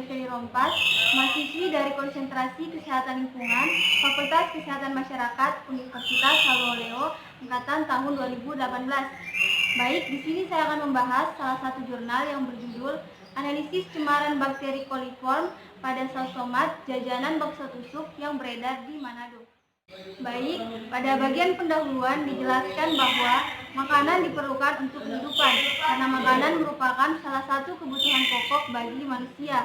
Develi Rompas, mahasiswi dari Konsentrasi Kesehatan Lingkungan, Fakultas Kesehatan Masyarakat, Universitas Haloleo, angkatan tahun 2018. Baik, di sini saya akan membahas salah satu jurnal yang berjudul Analisis Cemaran Bakteri Coliform pada saus tomat jajanan bakso tusuk yang beredar di Manado. Baik, pada bagian pendahuluan dijelaskan bahwa makanan diperlukan untuk kehidupan karena makanan merupakan salah satu kebutuhan pokok bagi manusia.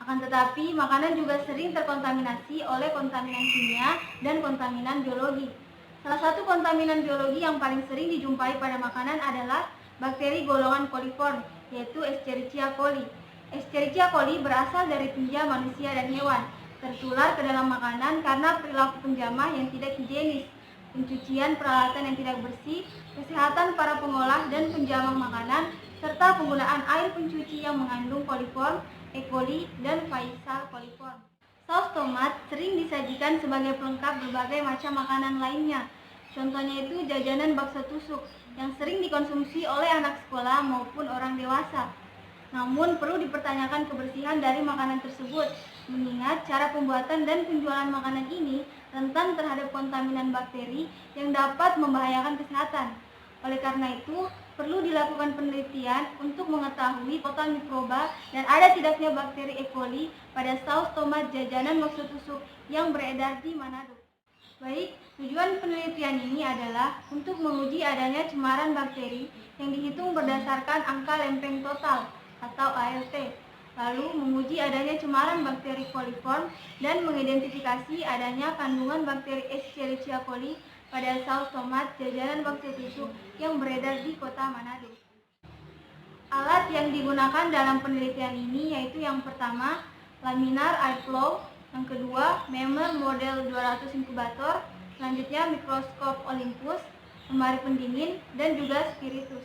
Akan tetapi, makanan juga sering terkontaminasi oleh kontaminan kimia dan kontaminan biologi. Salah satu kontaminan biologi yang paling sering dijumpai pada makanan adalah bakteri golongan coliform, yaitu Escherichia coli. Escherichia coli berasal dari tinja manusia dan hewan, tertular ke dalam makanan karena perilaku penjamah yang tidak higienis, pencucian peralatan yang tidak bersih, kesehatan para pengolah dan penjamah makanan, serta penggunaan air pencuci yang mengandung coliform, E. coli, dan Faisal coliform. Saus tomat sering disajikan sebagai pelengkap berbagai macam makanan lainnya. Contohnya itu jajanan bakso tusuk yang sering dikonsumsi oleh anak sekolah maupun orang dewasa. Namun perlu dipertanyakan kebersihan dari makanan tersebut, mengingat cara pembuatan dan penjualan makanan ini rentan terhadap kontaminan bakteri yang dapat membahayakan kesehatan. Oleh karena itu, perlu dilakukan penelitian untuk mengetahui total mikroba dan ada tidaknya bakteri E. coli pada saus tomat jajanan bakso tusuk yang beredar di Manado. Baik, tujuan penelitian ini adalah untuk menguji adanya cemaran bakteri yang dihitung berdasarkan angka lempeng total atau ALT, lalu menguji adanya cemaran bakteri coliform dan mengidentifikasi adanya kandungan bakteri Escherichia coli pada saus tomat jajanan bakso tusuk yang beredar di kota Manado. Alat yang digunakan dalam penelitian ini yaitu yang pertama, laminar air flow, yang kedua, Memer model 200 inkubator, selanjutnya mikroskop Olympus, lemari pendingin, dan juga spiritus.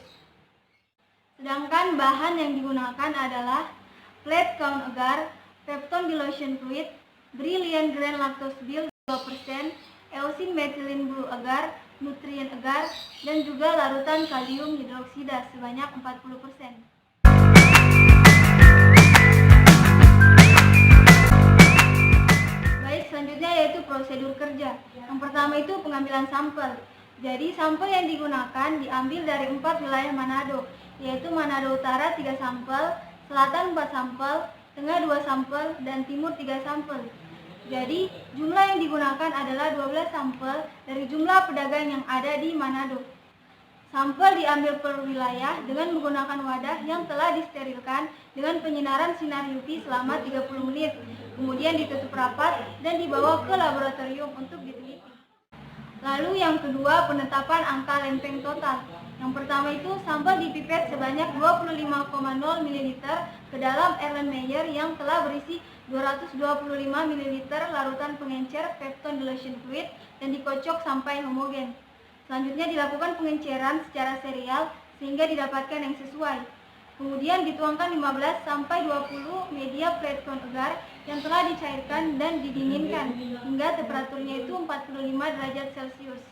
Sedangkan bahan yang digunakan adalah flat count agar, peptone dilution fluid, brilliant grain lactose bil 2%, eosin methylene blue agar, nutrien agar, dan juga larutan kalium hidroksida sebanyak 40%. Baik, selanjutnya yaitu prosedur kerja. Yang pertama itu pengambilan sampel. Jadi sampel yang digunakan diambil dari 4 wilayah Manado, yaitu Manado Utara 3 sampel, Selatan 4 sampel, Tengah 2 sampel, dan Timur 3 sampel. Jadi jumlah yang digunakan adalah 12 sampel dari jumlah pedagang yang ada di Manado. Sampel diambil per wilayah dengan menggunakan wadah yang telah disterilkan dengan penyinaran sinar UV selama 30 menit, kemudian ditutup rapat dan dibawa ke laboratorium untuk diteliti. Lalu yang kedua, penetapan angka lempeng total. Yang pertama itu sampel dipipet sebanyak 25,0 ml ke dalam Erlenmeyer yang telah berisi 225 ml larutan pengencer peptone dilution fluid dan dikocok sampai homogen. Selanjutnya dilakukan pengenceran secara serial sehingga didapatkan yang sesuai. Kemudian dituangkan 15 sampai 20 media flat count agar yang telah dicairkan dan didinginkan hingga temperaturnya itu 45 derajat Celcius.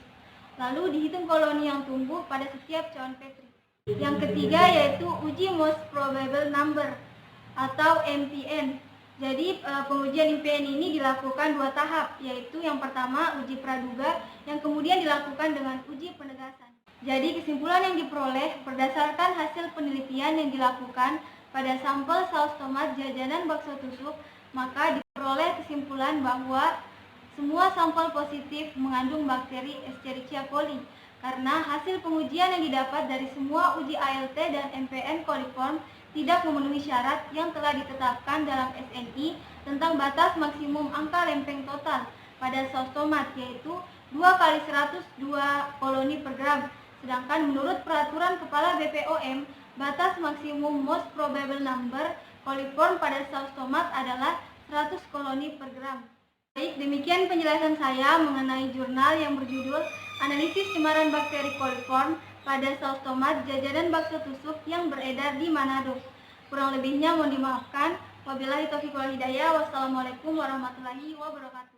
Lalu dihitung koloni yang tumbuh pada setiap cawan Petri. Yang ketiga yaitu uji most probable number atau MPN. Jadi pengujian MPN ini dilakukan 2 tahap, yaitu yang pertama uji praduga, yang kemudian dilakukan dengan uji penegasan. Jadi kesimpulan yang diperoleh berdasarkan hasil penelitian yang dilakukan pada sampel saus tomat jajanan bakso tusuk, maka diperoleh kesimpulan bahwa semua sampel positif mengandung bakteri Escherichia coli karena hasil pengujian yang didapat dari semua uji ALT dan MPN coliform tidak memenuhi syarat yang telah ditetapkan dalam SNI tentang batas maksimum angka lempeng total pada saus tomat, yaitu 2 kali 102 koloni per gram. Sedangkan menurut peraturan Kepala BPOM, batas maksimum most probable number coliform pada saus tomat adalah 100 koloni per gram. Baik, demikian penjelasan saya mengenai jurnal yang berjudul Analisis Cemaran Bakteri Coliform pada saus tomat jajanan bakso tusuk yang beredar di Manado. Kurang lebihnya mohon dimaafkan. Wabillahi taufiq wal hidayah. Wassalamualaikum warahmatullahi wabarakatuh.